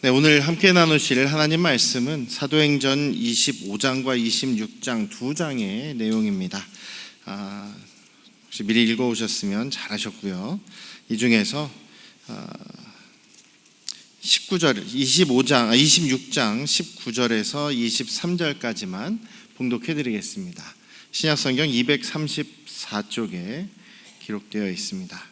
네, 오늘 함께 나누실 하나님 말씀은 사도행전 25장과 26장 두 장의 내용입니다. 혹시 미리 읽어오셨으면 잘하셨고요. 이 중에서 26장 19절에서 23절까지만 봉독해드리겠습니다. 신약성경 234쪽에 기록되어 있습니다.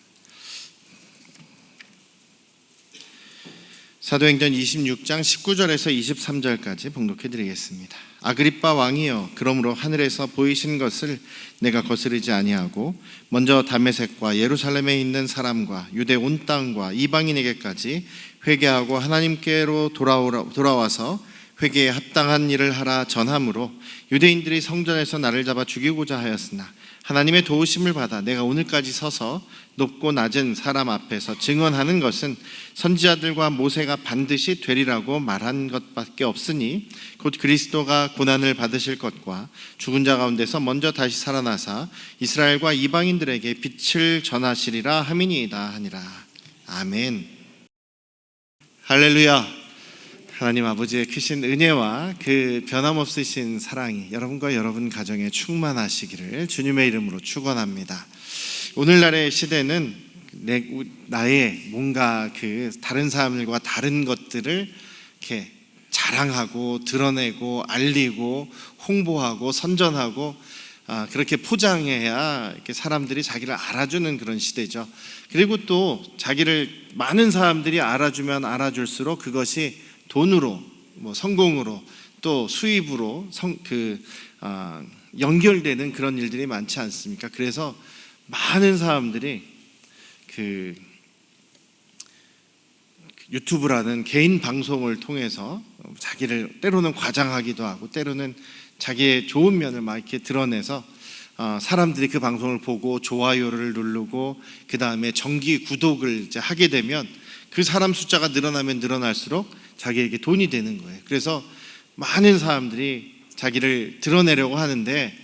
사도행전 26장 19절에서 23절까지 봉독해드리겠습니다. 아그리빠 왕이여, 그러므로 하늘에서 보이신 것을 내가 거스르지 아니하고 먼저 다메섹과 예루살렘에 있는 사람과 유대 온 땅과 이방인에게까지 회개하고 하나님께로 돌아와서 회개에 합당한 일을 하라 전함으로 유대인들이 성전에서 나를 잡아 죽이고자 하였으나 하나님의 도우심을 받아 내가 오늘까지 서서 높고 낮은 사람 앞에서 증언하는 것은 선지자들과 모세가 반드시 되리라고 말한 것밖에 없으니 곧 그리스도가 고난을 받으실 것과 죽은 자 가운데서 먼저 다시 살아나사 이스라엘과 이방인들에게 빛을 전하시리라 함이니이다 하니라. 아멘. 할렐루야. 하나님 아버지의 크신 은혜와 그 변함없으신 사랑이 여러분과 여러분 가정에 충만하시기를 주님의 이름으로 축원합니다. 오늘날의 시대는 나의 뭔가 그 다른 사람들과 다른 것들을 이렇게 자랑하고 드러내고 알리고 홍보하고 선전하고 그렇게 포장해야 이렇게 사람들이 자기를 알아주는 그런 시대죠. 그리고 또 자기를 많은 사람들이 알아주면 알아줄수록 그것이 돈으로, 성공으로, 또 수입으로 연결되는 그런 일들이 많지 않습니까? 그래서 많은 사람들이 그 유튜브라는 개인 방송을 통해서 자기를 때로는 과장하기도 하고 때로는 자기의 좋은 면을 막 이렇게 드러내서 사람들이 그 방송을 보고 좋아요를 누르고 그 다음에 정기 구독을 이제 하게 되면 그 사람 숫자가 늘어나면 늘어날수록 자기에게 돈이 되는 거예요. 그래서 많은 사람들이 자기를 드러내려고 하는데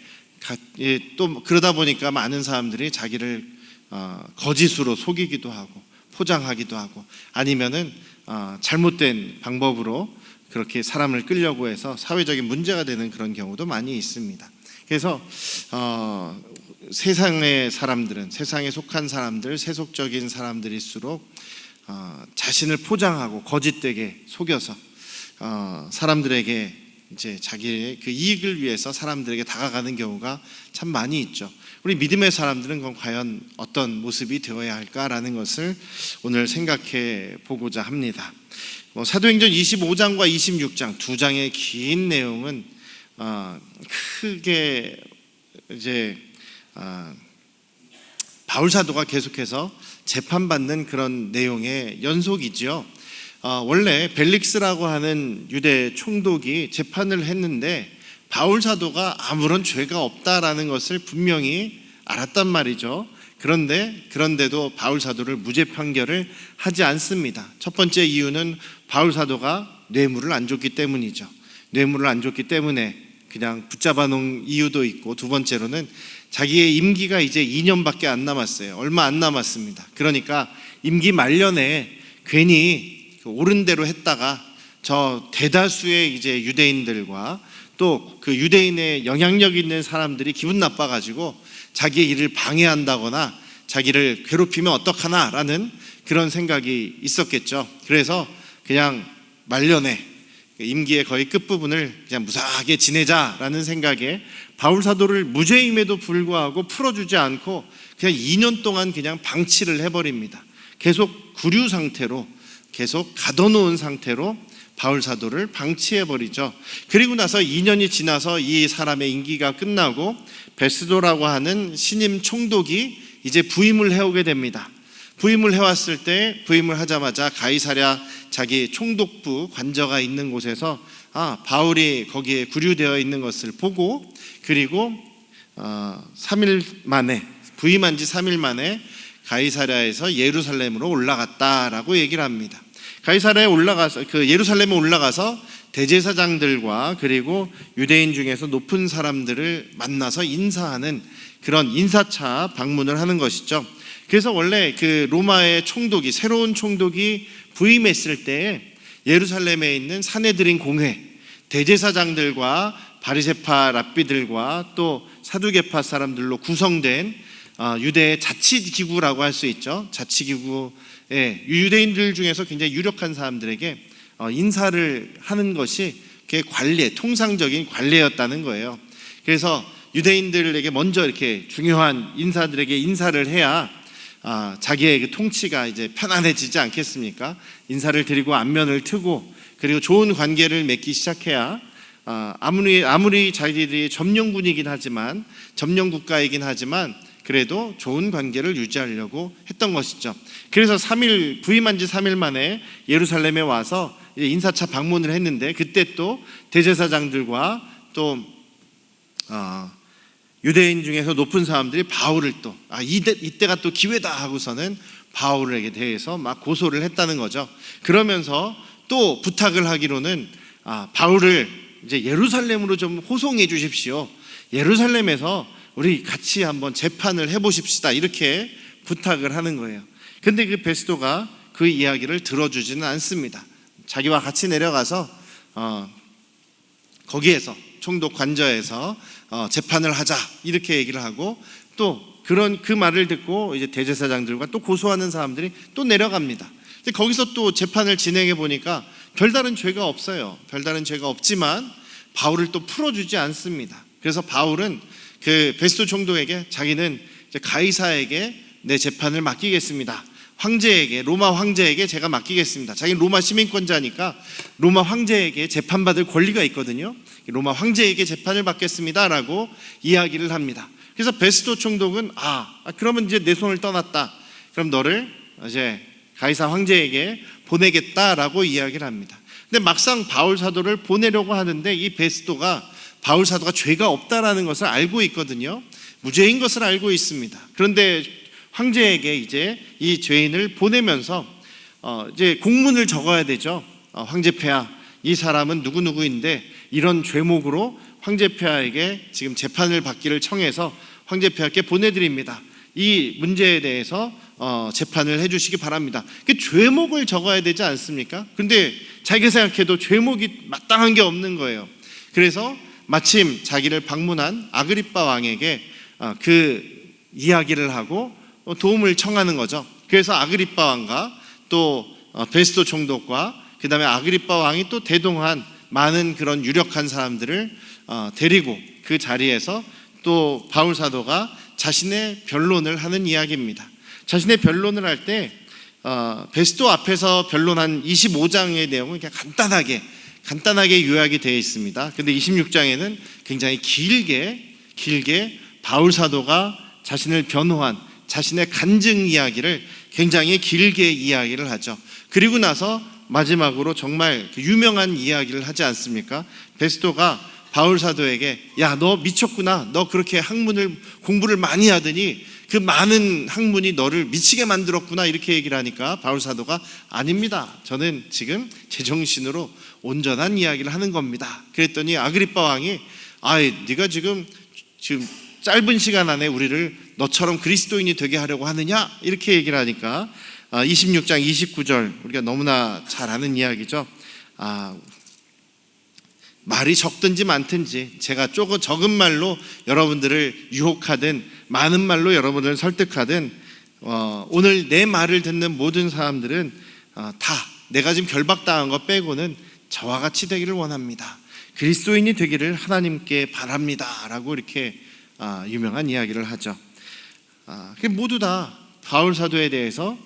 또 그러다 보니까 많은 사람들이 자기를 거짓으로 속이기도 하고 포장하기도 하고 아니면은 잘못된 방법으로 그렇게 사람을 끌려고 해서 사회적인 문제가 되는 그런 경우도 많이 있습니다. 그래서 세상의 사람들은 세상에 속한 사람들, 세속적인 사람들일수록 자신을 포장하고 거짓되게 속여서 사람들에게 이제 자기의 그 이익을 위해서 사람들에게 다가가는 경우가 참 많이 있죠. 우리 믿음의 사람들은 그럼 과연 어떤 모습이 되어야 할까라는 것을 오늘 생각해 보고자 합니다. 사도행전 25장과 26장 두 장의 긴 내용은 크게 이제 바울 사도가 계속해서 재판받는 그런 내용의 연속이죠. 원래 벨릭스라고 하는 유대 총독이 재판을 했는데 바울 사도가 아무런 죄가 없다라는 것을 분명히 알았단 말이죠. 그런데도 바울 사도를 무죄 판결을 하지 않습니다. 첫 번째 이유는 바울 사도가 뇌물을 안 줬기 때문이죠. 뇌물을 안 줬기 때문에 그냥 붙잡아 놓은 이유도 있고, 두 번째로는 자기의 임기가 이제 2년밖에 안 남았어요. 얼마 안 남았습니다. 그러니까 임기 말년에 괜히 옳은 대로 했다가 저 대다수의 이제 유대인들과 또 그 유대인의 영향력 있는 사람들이 기분 나빠가지고 자기의 일을 방해한다거나 자기를 괴롭히면 어떡하나라는 그런 생각이 있었겠죠. 그래서 그냥 말년에 임기의 거의 끝부분을 그냥 무사하게 지내자라는 생각에 바울 사도를 무죄임에도 불구하고 풀어주지 않고 그냥 2년 동안 그냥 방치를 해버립니다. 계속 구류 상태로 계속 가둬놓은 상태로 바울 사도를 방치해버리죠. 그리고 나서 2년이 지나서 이 사람의 임기가 끝나고 베스도라고 하는 신임 총독이 이제 부임을 해오게 됩니다. 부임을 해왔을 때 부임을 하자마자 가이사랴 자기 총독부 관저가 있는 곳에서 바울이 거기에 구류되어 있는 것을 보고, 그리고 3일 만에 부임한 지 3일 만에 가이사랴에서 예루살렘으로 올라갔다라고 얘기를 합니다. 가이사랴에 올라가서 예루살렘에 올라가서 대제사장들과 그리고 유대인 중에서 높은 사람들을 만나서 인사하는 그런 인사차 방문을 하는 것이죠. 그래서 원래 그 로마의 총독이 새로운 총독이 부임했을 때 예루살렘에 있는 사내들인 공회, 대제사장들과 바리새파 랍비들과 또 사두개파 사람들로 구성된 유대의 자치기구라고 할 수 있죠. 자치기구의 유대인들 중에서 굉장히 유력한 사람들에게 인사를 하는 것이 관례, 통상적인 관례였다는 거예요. 그래서 유대인들에게 먼저 이렇게 중요한 인사들에게 인사를 해야 자기의 그 통치가 이제 편안해지지 않겠습니까? 인사를 드리고 안면을 트고 그리고 좋은 관계를 맺기 시작해야 아무리 자기들이 점령군이긴 하지만 점령 국가이긴 하지만 그래도 좋은 관계를 유지하려고 했던 것이죠. 그래서 부임한 지 3일 만에 예루살렘에 와서 인사차 방문을 했는데 그때 또 대제사장들과 또 유대인 중에서 높은 사람들이 바울을 또 이때가 또 기회다 하고서는 바울에게 대해서 막 고소를 했다는 거죠. 그러면서 또 부탁을 하기로는 바울을 이제 예루살렘으로 좀 호송해 주십시오. 예루살렘에서 우리 같이 한번 재판을 해보십시다. 이렇게 부탁을 하는 거예요. 근데 그 베스도가 그 이야기를 들어주지는 않습니다. 자기와 같이 내려가서 거기에서 총독 관저에서 재판을 하자 이렇게 얘기를 하고 또 그 말을 듣고 이제 대제사장들과 또 고소하는 사람들이 또 내려갑니다. 근데 거기서 또 재판을 진행해 보니까 별다른 죄가 없어요. 별다른 죄가 없지만 바울을 또 풀어주지 않습니다. 그래서 바울은 그 베스도 총독에게 자기는 이제 가이사에게 내 재판을 맡기겠습니다. 로마 황제에게 제가 맡기겠습니다. 자기는 로마 시민권자니까 로마 황제에게 재판받을 권리가 있거든요. 로마 황제에게 재판을 받겠습니다 라고 이야기를 합니다. 그래서 베스도 총독은 그러면 이제 내 손을 떠났다. 그럼 너를 이제 가이사 황제에게 보내겠다라고 이야기를 합니다. 근데 막상 바울 사도를 보내려고 하는데 이 베스도가 바울 사도가 죄가 없다라는 것을 알고 있거든요. 무죄인 것을 알고 있습니다. 그런데 황제에게 이제 이 죄인을 보내면서 이제 공문을 적어야 되죠. 황제폐하, 이 사람은 누구누구인데 이런 죄목으로 황제폐하에게 지금 재판을 받기를 청해서 황제폐하께 보내드립니다. 이 문제에 대해서 재판을 해주시기 바랍니다. 그 죄목을 적어야 되지 않습니까? 그런데 자기가 생각해도 죄목이 마땅한 게 없는 거예요. 그래서 마침 자기를 방문한 아그리빠 왕에게 그 이야기를 하고 도움을 청하는 거죠. 그래서 아그리빠 왕과 또 베스도 총독과 그 다음에 아그리빠 왕이 또 대동한 많은 그런 유력한 사람들을 데리고 그 자리에서 또 바울 사도가 자신의 변론을 하는 이야기입니다. 자신의 변론을 할 때 베스도 앞에서 변론한 25장의 내용은 그냥 간단하게 요약이 되어 있습니다. 근데 26장에는 굉장히 길게 바울 사도가 자신을 변호한 자신의 간증 이야기를 굉장히 길게 이야기를 하죠. 그리고 나서 마지막으로 정말 유명한 이야기를 하지 않습니까? 베스도가 바울 사도에게 야, 너 미쳤구나. 너 그렇게 공부를 많이 하더니 그 많은 학문이 너를 미치게 만들었구나. 이렇게 얘기를 하니까 바울 사도가 아닙니다. 저는 지금 제정신으로 온전한 이야기를 하는 겁니다. 그랬더니 아그리빠 왕이 네가 지금 짧은 시간 안에 우리를 너처럼 그리스도인이 되게 하려고 하느냐? 이렇게 얘기를 하니까 26장 29절 우리가 너무나 잘 아는 이야기죠. 말이 적든지 많든지 제가 적은 말로 여러분들을 유혹하든 많은 말로 여러분들을 설득하든 오늘 내 말을 듣는 모든 사람들은 다 내가 지금 결박당한 것 빼고는 저와 같이 되기를 원합니다. 그리스도인이 되기를 하나님께 바랍니다 라고 이렇게 유명한 이야기를 하죠. 모두 다 바울 사도에 대해서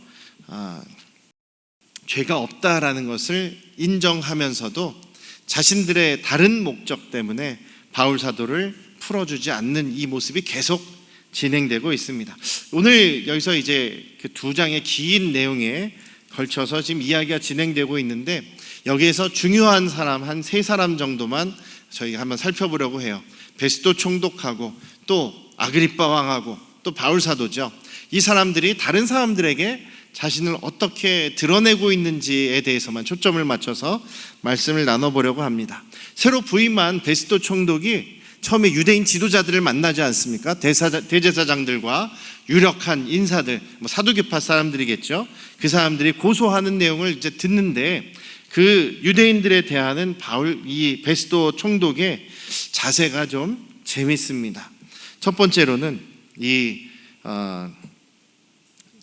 죄가 없다라는 것을 인정하면서도 자신들의 다른 목적 때문에 바울 사도를 풀어주지 않는 이 모습이 계속 진행되고 있습니다. 오늘 여기서 이제 그 2장의 긴 내용에 걸쳐서 지금 이야기가 진행되고 있는데 여기에서 중요한 사람 한 3사람 정도만 저희가 한번 살펴보려고 해요. 베스도 총독하고 또 아그리빠 왕하고 또 바울 사도죠. 이 사람들이 다른 사람들에게 자신을 어떻게 드러내고 있는지에 대해서만 초점을 맞춰서 말씀을 나눠보려고 합니다. 새로 부임한 베스도 총독이 처음에 유대인 지도자들을 만나지 않습니까? 대제사장들과 유력한 인사들, 사두개파 사람들이겠죠. 그 사람들이 고소하는 내용을 이제 듣는데 그 유대인들에 대한 이 베스도 총독의 자세가 좀 재밌습니다. 첫 번째로는 이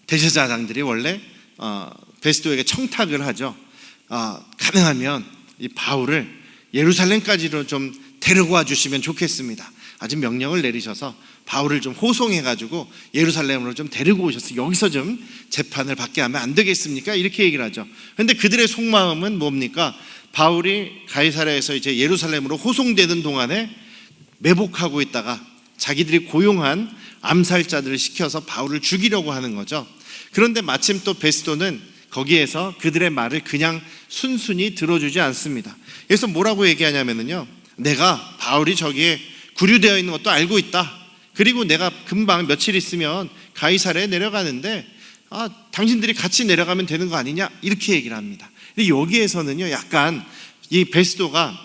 대제사장들이 원래 베스도에게 청탁을 하죠. 가능하면 이 바울을 예루살렘까지로 좀 데리고 와 주시면 좋겠습니다. 아주 명령을 내리셔서 바울을 좀 호송해가지고 예루살렘으로 좀 데리고 오셔서 여기서 좀 재판을 받게 하면 안 되겠습니까? 이렇게 얘기를 하죠. 그런데 그들의 속마음은 뭡니까? 바울이 가이사랴에서 이제 예루살렘으로 호송되는 동안에 매복하고 있다가 자기들이 고용한 암살자들을 시켜서 바울을 죽이려고 하는 거죠. 그런데 마침 또 베스도는 거기에서 그들의 말을 그냥 순순히 들어주지 않습니다. 그래서 뭐라고 얘기하냐면요, 내가 바울이 저기에 구류되어 있는 것도 알고 있다. 그리고 내가 금방 며칠 있으면 가이사랴에 내려가는데 당신들이 같이 내려가면 되는 거 아니냐, 이렇게 얘기를 합니다. 근데 여기에서는요, 약간 이 베스도가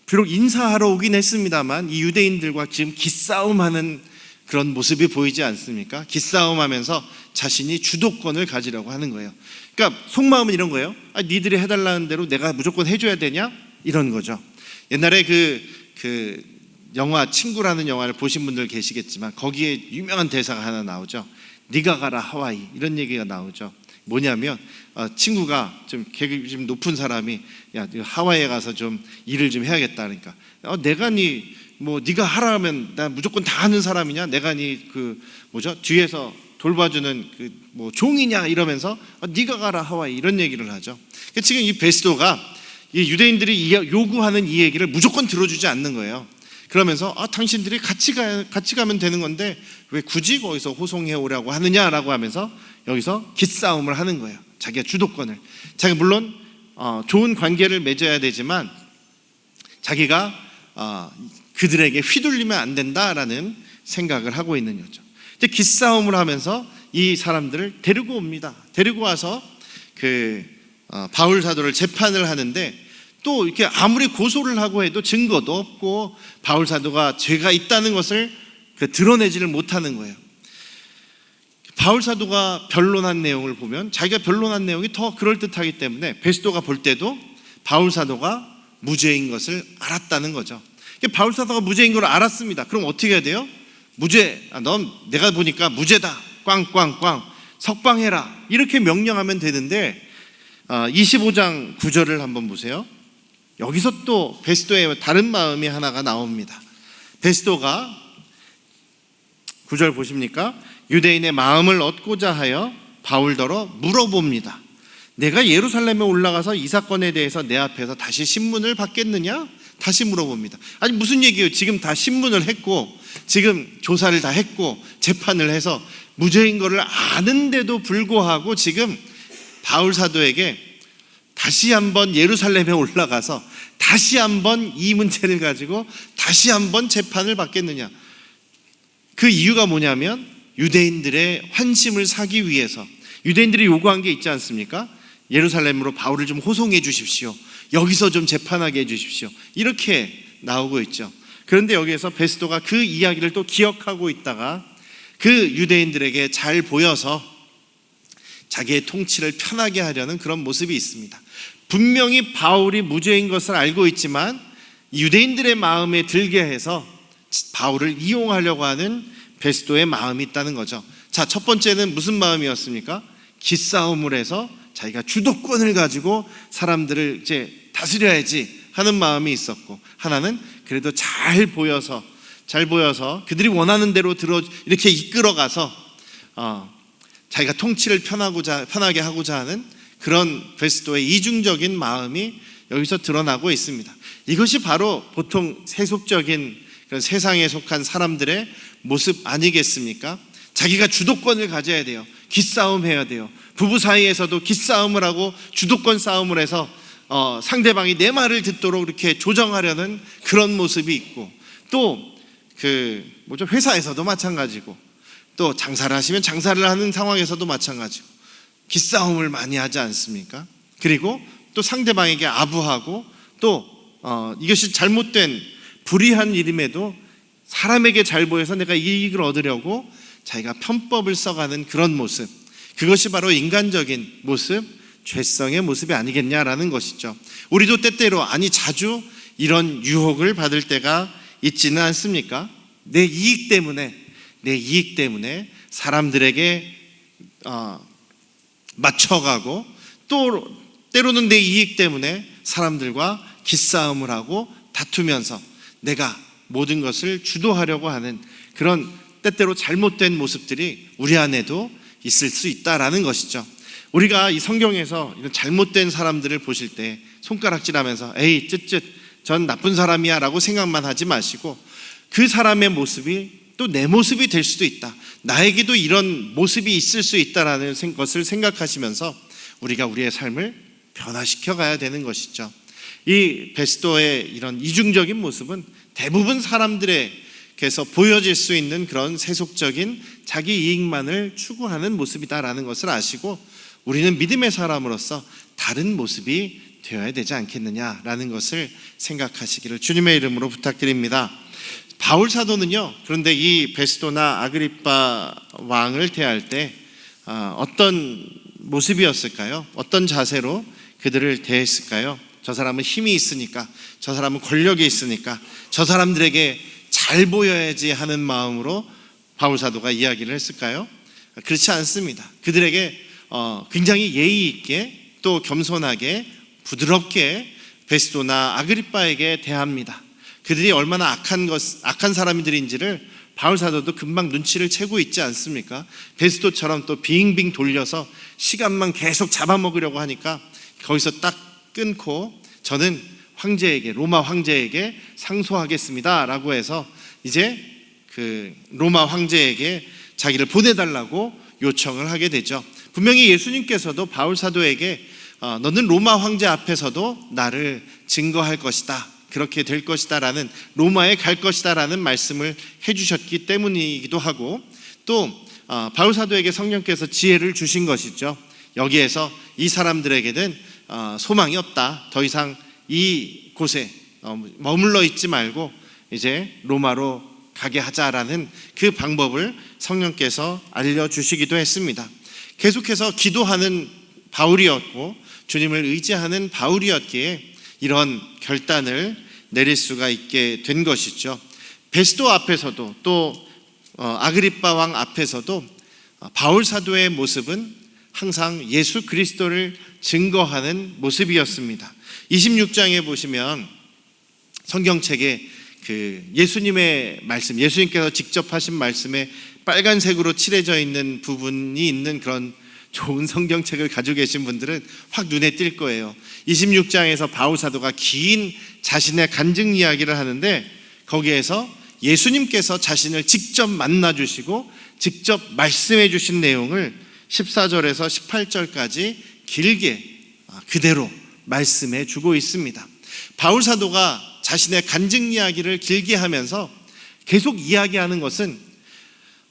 비록 인사하러 오긴 했습니다만 이 유대인들과 지금 기싸움하는 그런 모습이 보이지 않습니까? 기싸움하면서 자신이 주도권을 가지려고 하는 거예요. 그러니까 속마음은 이런 거예요. 니들이 해달라는 대로 내가 무조건 해줘야 되냐? 이런 거죠. 옛날에 그 영화 친구라는 영화를 보신 분들 계시겠지만 거기에 유명한 대사가 하나 나오죠. 네가 가라 하와이, 이런 얘기가 나오죠. 뭐냐면 친구가 좀 계급이 좀 높은 사람이 야, 하와이에 가서 좀 일을 좀 해야겠다 그러니까 내가 네가 하라 하면 나 무조건 다 하는 사람이냐? 내가 뒤에서 돌봐주는 종이냐? 이러면서 네가 가라 하와이, 이런 얘기를 하죠. 그러니까 지금 이 베스도가 이 유대인들이 요구하는 이 얘기를 무조건 들어주지 않는 거예요. 그러면서 당신들이 같이 가면 되는 건데 왜 굳이 거기서 호송해 오라고 하느냐라고 하면서 여기서 기싸움을 하는 거예요. 자기가 주도권을. 자기가 물론 좋은 관계를 맺어야 되지만 자기가 그들에게 휘둘리면 안 된다라는 생각을 하고 있는 거죠. 이제 기싸움을 하면서 이 사람들을 데리고 옵니다. 데리고 와서 바울 사도를 재판을 하는데 또 이렇게 아무리 고소를 하고 해도 증거도 없고 바울 사도가 죄가 있다는 것을 드러내지를 못하는 거예요. 바울 사도가 변론한 내용을 보면 자기가 변론한 내용이 더 그럴듯하기 때문에 베스도가 볼 때도 바울 사도가 무죄인 것을 알았다는 거죠. 바울 사도가 무죄인 걸 알았습니다. 그럼 어떻게 해야 돼요? 무죄, 넌 내가 보니까 무죄다, 꽝꽝꽝 석방해라, 이렇게 명령하면 되는데 25장 9절을 한번 보세요. 여기서 또 베스도의 다른 마음이 하나가 나옵니다. 베스도가 9절 보십니까? 유대인의 마음을 얻고자 하여 바울더러 물어봅니다. 내가 예루살렘에 올라가서 이 사건에 대해서 내 앞에서 다시 신문을 받겠느냐? 다시 물어봅니다. 아니 무슨 얘기예요? 지금 다 신문을 했고 지금 조사를 다 했고 재판을 해서 무죄인 것을 아는데도 불구하고 지금 바울 사도에게 다시 한번 예루살렘에 올라가서 다시 한번 이 문제를 가지고 다시 한번 재판을 받겠느냐? 그 이유가 뭐냐면 유대인들의 환심을 사기 위해서, 유대인들이 요구한 게 있지 않습니까? 예루살렘으로 바울을 좀 호송해 주십시오, 여기서 좀 재판하게 해 주십시오, 이렇게 나오고 있죠. 그런데 여기에서 베스도가 그 이야기를 또 기억하고 있다가 그 유대인들에게 잘 보여서 자기의 통치를 편하게 하려는 그런 모습이 있습니다. 분명히 바울이 무죄인 것을 알고 있지만 유대인들의 마음에 들게 해서 바울을 이용하려고 하는 베스도의 마음이 있다는 거죠. 자, 첫 번째는 무슨 마음이었습니까? 기싸움을 해서 자기가 주도권을 가지고 사람들을 이제 다스려야지 하는 마음이 있었고, 하나는 그래도 잘 보여서 그들이 원하는 대로 이렇게 이끌어가서 자기가 통치를 편하게 하고자 하는 그런 베스도의 이중적인 마음이 여기서 드러나고 있습니다. 이것이 바로 보통 세속적인 그런 세상에 속한 사람들의 모습 아니겠습니까? 자기가 주도권을 가져야 돼요. 기싸움해야 돼요. 부부 사이에서도 기싸움을 하고 주도권 싸움을 해서 상대방이 내 말을 듣도록 이렇게 조정하려는 그런 모습이 있고, 또 회사에서도 마찬가지고, 또 장사를 하시면 장사를 하는 상황에서도 마찬가지고 기싸움을 많이 하지 않습니까? 그리고 또 상대방에게 아부하고, 또 이것이 잘못된 불의한 일임에도 사람에게 잘 보여서 내가 이익을 얻으려고 자기가 편법을 써가는 그런 모습, 그것이 바로 인간적인 모습, 죄성의 모습이 아니겠냐라는 것이죠. 우리도 때때로, 아니 자주 이런 유혹을 받을 때가 있지는 않습니까? 내 이익 때문에 사람들에게 맞춰가고, 또 때로는 내 이익 때문에 사람들과 기싸움을 하고 다투면서 내가 모든 것을 주도하려고 하는 그런 때때로 잘못된 모습들이 우리 안에도 있을 수 있다라는 것이죠. 우리가 이 성경에서 이런 잘못된 사람들을 보실 때 손가락질하면서 에이 쯧쯧 전 나쁜 사람이야 라고 생각만 하지 마시고, 그 사람의 모습이 또 내 모습이 될 수도 있다, 나에게도 이런 모습이 있을 수 있다라는 것을 생각하시면서 우리가 우리의 삶을 변화시켜 가야 되는 것이죠. 이 베스도의 이런 이중적인 모습은 대부분 사람들에게서 보여질 수 있는 그런 세속적인 자기 이익만을 추구하는 모습이다라는 것을 아시고, 우리는 믿음의 사람으로서 다른 모습이 되어야 되지 않겠느냐라는 것을 생각하시기를 주님의 이름으로 부탁드립니다. 바울 사도는요, 그런데 이 베스도나 아그리빠 왕을 대할 때 어떤 모습이었을까요? 어떤 자세로 그들을 대했을까요? 저 사람은 힘이 있으니까, 저 사람은 권력이 있으니까, 저 사람들에게 잘 보여야지 하는 마음으로 바울 사도가 이야기를 했을까요? 그렇지 않습니다. 그들에게 굉장히 예의 있게, 또 겸손하게, 부드럽게 베스도나 아그리빠에게 대합니다. 그들이 얼마나 악한 사람들인지를 바울 사도도 금방 눈치를 채고 있지 않습니까? 베스도처럼 또 빙빙 돌려서 시간만 계속 잡아먹으려고 하니까 거기서 딱 끊고, 저는 황제에게, 로마 황제에게 상소하겠습니다 라고 해서 이제 그 로마 황제에게 자기를 보내달라고 요청을 하게 되죠. 분명히 예수님께서도 바울 사도에게 너는 로마 황제 앞에서도 나를 증거할 것이다, 그렇게 될 것이다 라는, 로마에 갈 것이다 라는 말씀을 해주셨기 때문이기도 하고, 또 바울 사도에게 성령께서 지혜를 주신 것이죠. 여기에서 이 사람들에게는 소망이 없다, 더 이상 이 곳에 머물러 있지 말고 이제 로마로 가게 하자라는 그 방법을 성령께서 알려주시기도 했습니다. 계속해서 기도하는 바울이었고 주님을 의지하는 바울이었기에 이런 결단을 내릴 수가 있게 된 것이죠. 베스도 앞에서도, 또 아그리빠 왕 앞에서도 바울 사도의 모습은 항상 예수 그리스도를 증거하는 모습이었습니다. 26장에 보시면 성경책에 그 예수님의 말씀, 예수님께서 직접 하신 말씀에 빨간색으로 칠해져 있는 부분이 있는 그런 좋은 성경책을 가지고 계신 분들은 확 눈에 띌 거예요. 26장에서 바울 사도가 긴 자신의 간증 이야기를 하는데, 거기에서 예수님께서 자신을 직접 만나 주시고 직접 말씀해 주신 내용을 14절에서 18절까지 길게 그대로 말씀해 주고 있습니다. 바울 사도가 자신의 간증 이야기를 길게 하면서 계속 이야기하는 것은,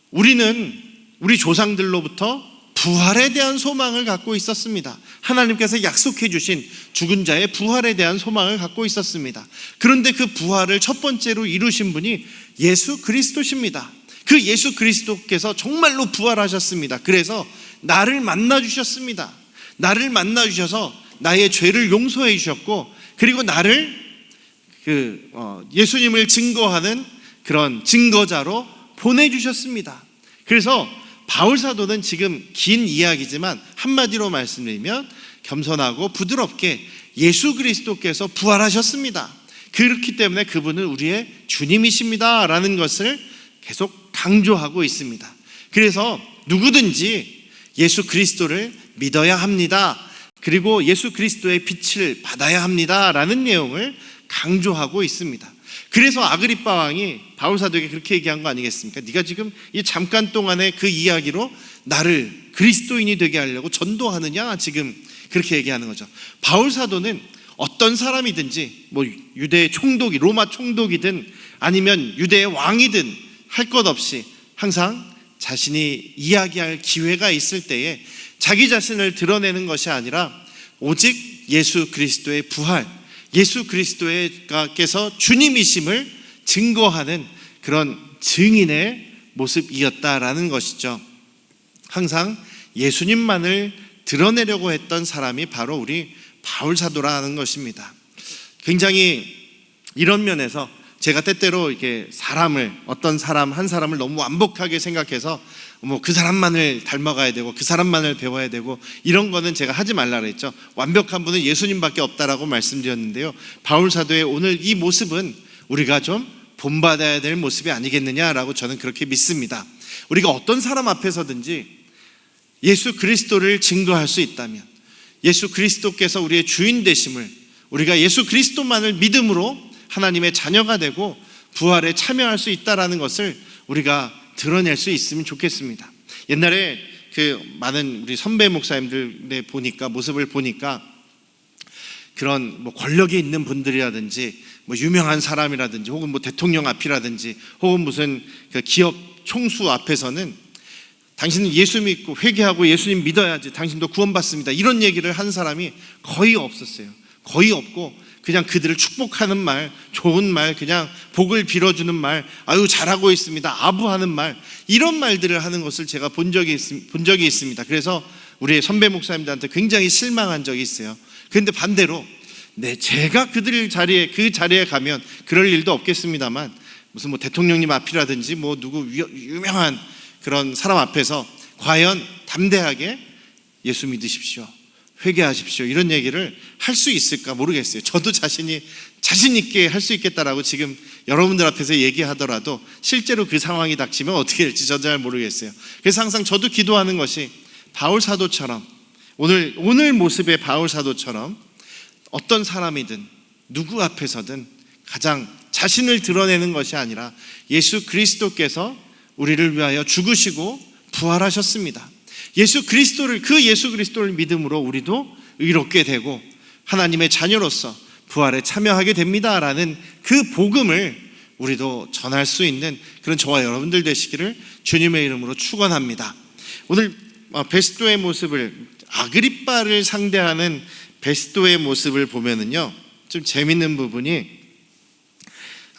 우리는 우리 조상들로부터 부활에 대한 소망을 갖고 있었습니다. 하나님께서 약속해 주신 죽은 자의 부활에 대한 소망을 갖고 있었습니다. 그런데 그 부활을 첫 번째로 이루신 분이 예수 그리스도십니다. 그 예수 그리스도께서 정말로 부활하셨습니다. 그래서 나를 만나 주셨습니다. 나를 만나 주셔서 나의 죄를 용서해 주셨고, 그리고 나를 예수님을 증거하는 그런 증거자로 보내주셨습니다. 그래서 바울 사도는 지금 긴 이야기지만 한마디로 말씀드리면 겸손하고 부드럽게 예수 그리스도께서 부활하셨습니다. 그렇기 때문에 그분은 우리의 주님이십니다 라는 것을 계속 강조하고 있습니다. 그래서 누구든지 예수 그리스도를 믿어야 합니다, 그리고 예수 그리스도의 빛을 받아야 합니다 라는 내용을 강조하고 있습니다. 그래서 아그리빠 왕이 바울 사도에게 그렇게 얘기한 거 아니겠습니까? 네가 지금 이 잠깐 동안의 그 이야기로 나를 그리스도인이 되게 하려고 전도하느냐, 지금 그렇게 얘기하는 거죠. 바울 사도는 어떤 사람이든지, 뭐 유대의 총독이, 로마 총독이든 아니면 유대의 왕이든 할 것 없이 항상 자신이 이야기할 기회가 있을 때에 자기 자신을 드러내는 것이 아니라 오직 예수 그리스도의 부활, 예수 그리스도께서 주님이심을 증거하는 그런 증인의 모습이었다라는 것이죠. 항상 예수님만을 드러내려고 했던 사람이 바로 우리 바울 사도라는 것입니다. 굉장히 이런 면에서 제가 때때로 이렇게 어떤 사람 한 사람을 너무 완벽하게 생각해서 그 사람만을 닮아가야 되고 그 사람만을 배워야 되고 이런 거는 제가 하지 말라 그랬죠. 완벽한 분은 예수님밖에 없다라고 말씀드렸는데요. 바울 사도의 오늘 이 모습은 우리가 좀 본받아야 될 모습이 아니겠느냐라고 저는 그렇게 믿습니다. 우리가 어떤 사람 앞에서든지 예수 그리스도를 증거할 수 있다면, 예수 그리스도께서 우리의 주인 되심을, 우리가 예수 그리스도만을 믿음으로 하나님의 자녀가 되고 부활에 참여할 수 있다라는 것을 우리가 드러낼 수 있으면 좋겠습니다. 옛날에 많은 우리 선배 목사님들의 모습을 보니까 그런 권력이 있는 분들이라든지 유명한 사람이라든지 혹은 대통령 앞이라든지 혹은 무슨 기업 총수 앞에서는 당신은 예수 믿고 회개하고 예수님 믿어야지 당신도 구원받습니다, 이런 얘기를 한 사람이 거의 없었어요. 거의 없고 그냥 그들을 축복하는 말, 좋은 말, 그냥 복을 빌어주는 말, 아유 잘하고 있습니다, 아부하는 말, 이런 말들을 하는 것을 제가 본 적이 있습니다. 그래서 우리 선배 목사님들한테 굉장히 실망한 적이 있어요. 그런데 반대로 제가 그 자리에 가면 그럴 일도 없겠습니다만 무슨 대통령님 앞이라든지 누구 유명한 그런 사람 앞에서 과연 담대하게 예수 믿으십시오, 회개하십시오, 이런 얘기를 할 수 있을까 모르겠어요. 저도 자신 있게 할 수 있겠다라고 지금 여러분들 앞에서 얘기하더라도 실제로 그 상황이 닥치면 어떻게 될지 저도 잘 모르겠어요. 그래서 항상 저도 기도하는 것이 바울 사도처럼, 오늘 모습의 바울 사도처럼 어떤 사람이든 누구 앞에서든 가장 자신을 드러내는 것이 아니라 예수 그리스도께서 우리를 위하여 죽으시고 부활하셨습니다. 예수 그리스도를 믿음으로 우리도 의롭게 되고 하나님의 자녀로서 부활에 참여하게 됩니다라는 그 복음을 우리도 전할 수 있는 그런 저와 여러분들 되시기를 주님의 이름으로 축원합니다. 오늘 베스도의 모습을, 아그리빠를 상대하는 베스도의 모습을 보면은요, 좀 재밌는 부분이,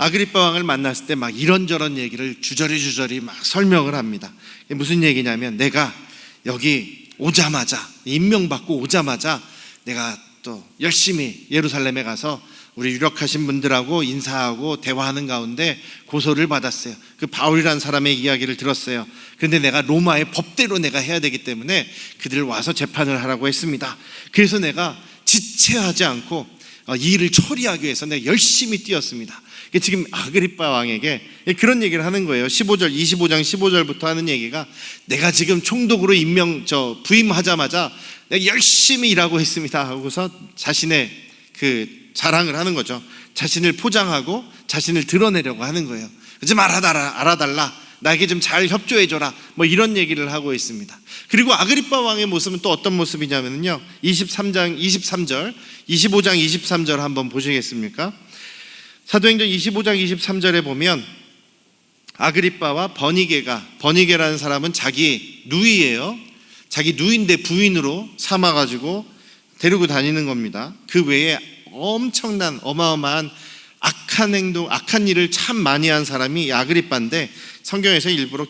아그리빠 왕을 만났을 때 이런저런 얘기를 주저리 설명을 합니다. 무슨 얘기냐면, 내가 여기 오자마자, 임명받고 오자마자 내가 또 열심히 예루살렘에 가서 우리 유력하신 분들하고 인사하고 대화하는 가운데 고소를 받았어요. 그 바울이라는 사람의 이야기를 들었어요. 그런데 내가 로마의 법대로 내가 해야 되기 때문에 그들 와서 재판을 하라고 했습니다. 그래서 내가 지체하지 않고 이 일을 처리하기 위해서 내가 열심히 뛰었습니다. 지금 아그리빠 왕에게 그런 얘기를 하는 거예요. 25장 15절부터 하는 얘기가, 내가 지금 총독으로 부임하자마자 내가 열심히 일하고 있습니다 하고서 자신의 자랑을 하는 거죠. 자신을 포장하고 자신을 드러내려고 하는 거예요. 좀 알아달라, 나에게 좀 잘 협조해줘라, 이런 얘기를 하고 있습니다. 그리고 아그리빠 왕의 모습은 또 어떤 모습이냐면요, 25장 23절 한번 보시겠습니까? 사도행전 25장 23절에 보면 아그리빠와 버니게라는 사람은 자기 누이예요. 자기 누이인데 부인으로 삼아가지고 데리고 다니는 겁니다. 그 외에 엄청난 어마어마한 악한 일을 참 많이 한 사람이 아그리빠인데, 성경에서 일부러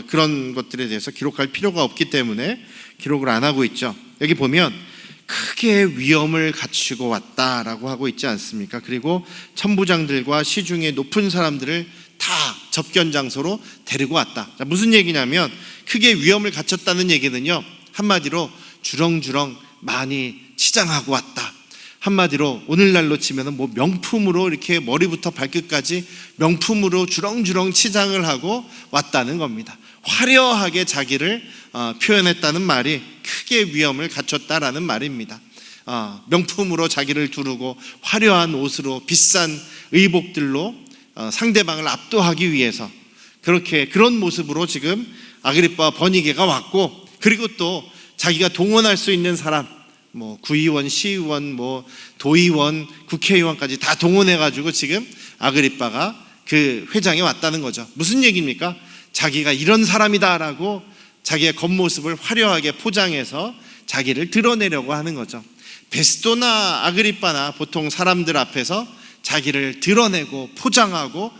그런 것들에 대해서 기록할 필요가 없기 때문에 기록을 안 하고 있죠. 여기 보면 크게 위엄을 갖추고 왔다라고 하고 있지 않습니까? 그리고 천부장들과 시중의 높은 사람들을 다 접견 장소로 데리고 왔다. 자, 무슨 얘기냐면, 크게 위엄을 갖췄다는 얘기는요, 한마디로 주렁주렁 많이 치장하고 왔다. 한마디로 오늘날로 치면 명품으로 이렇게 머리부터 발끝까지 명품으로 주렁주렁 치장을 하고 왔다는 겁니다. 화려하게 자기를 표현했다는 말이 크게 위엄을 갖췄다라는 말입니다. 명품으로 자기를 두르고 화려한 옷으로 비싼 의복들로 상대방을 압도하기 위해서 그런 모습으로 지금 아그리빠와 버니게가 왔고, 그리고 또 자기가 동원할 수 있는 사람, 구의원, 시의원, 도의원, 국회의원까지 다 동원해가지고 지금 아그리빠가 그 회장에 왔다는 거죠. 무슨 얘기입니까? 자기가 이런 사람이다라고 자기의 겉모습을 화려하게 포장해서 자기를 드러내려고 하는 거죠. 베스도나 아그리빠나 보통 사람들 앞에서 자기를 드러내고 포장하고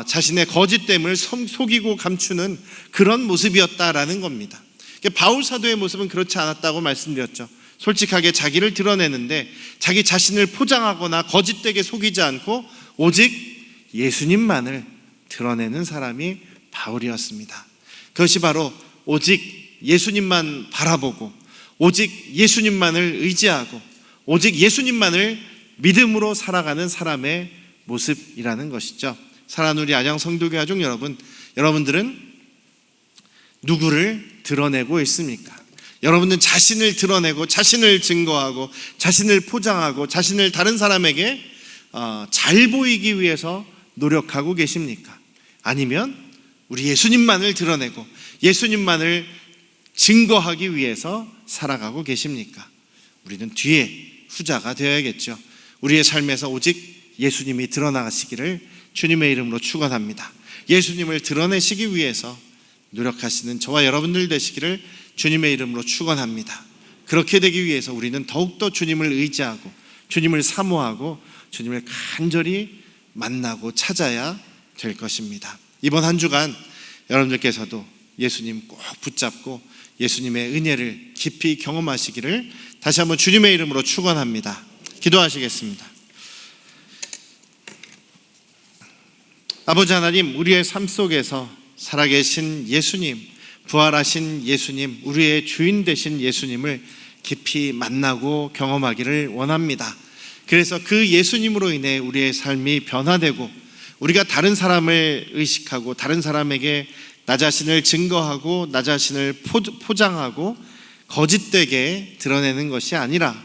자신의 거짓됨을 속이고 감추는 그런 모습이었다라는 겁니다. 바울 사도의 모습은 그렇지 않았다고 말씀드렸죠. 솔직하게 자기를 드러내는데 자기 자신을 포장하거나 거짓되게 속이지 않고 오직 예수님만을 드러내는 사람이 바울이었습니다. 그것이 바로 오직 예수님만 바라보고 오직 예수님만을 의지하고 오직 예수님만을 믿음으로 살아가는 사람의 모습이라는 것이죠. 사랑하는 우리 안양 성도교회 가족 여러분, 여러분들은 누구를 드러내고 있습니까? 여러분은 자신을 드러내고 자신을 증거하고 자신을 포장하고 자신을 다른 사람에게 잘 보이기 위해서 노력하고 계십니까? 아니면 우리 예수님만을 드러내고 예수님만을 증거하기 위해서 살아가고 계십니까? 우리는 뒤에 후자가 되어야겠죠. 우리의 삶에서 오직 예수님이 드러나시기를 주님의 이름으로 축원합니다. 예수님을 드러내시기 위해서 노력하시는 저와 여러분들 되시기를 주님의 이름으로 축원합니다. 그렇게 되기 위해서 우리는 더욱더 주님을 의지하고 주님을 사모하고 주님을 간절히 만나고 찾아야 될 것입니다. 이번 한 주간 여러분들께서도 예수님 꼭 붙잡고 예수님의 은혜를 깊이 경험하시기를 다시 한번 주님의 이름으로 축원합니다. 기도하시겠습니다. 아버지 하나님, 우리의 삶 속에서 살아계신 예수님, 부활하신 예수님, 우리의 주인 되신 예수님을 깊이 만나고 경험하기를 원합니다. 그래서 그 예수님으로 인해 우리의 삶이 변화되고 우리가 다른 사람을 의식하고 다른 사람에게 나 자신을 증거하고 나 자신을 포장하고 거짓되게 드러내는 것이 아니라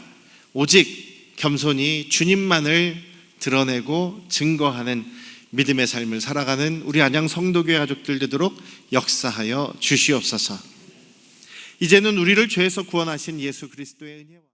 오직 겸손히 주님만을 드러내고 증거하는 믿음의 삶을 살아가는 우리 안양 성도교회 가족들 되도록 역사하여 주시옵소서. 이제는 우리를 죄에서 구원하신 예수 그리스도의 은혜와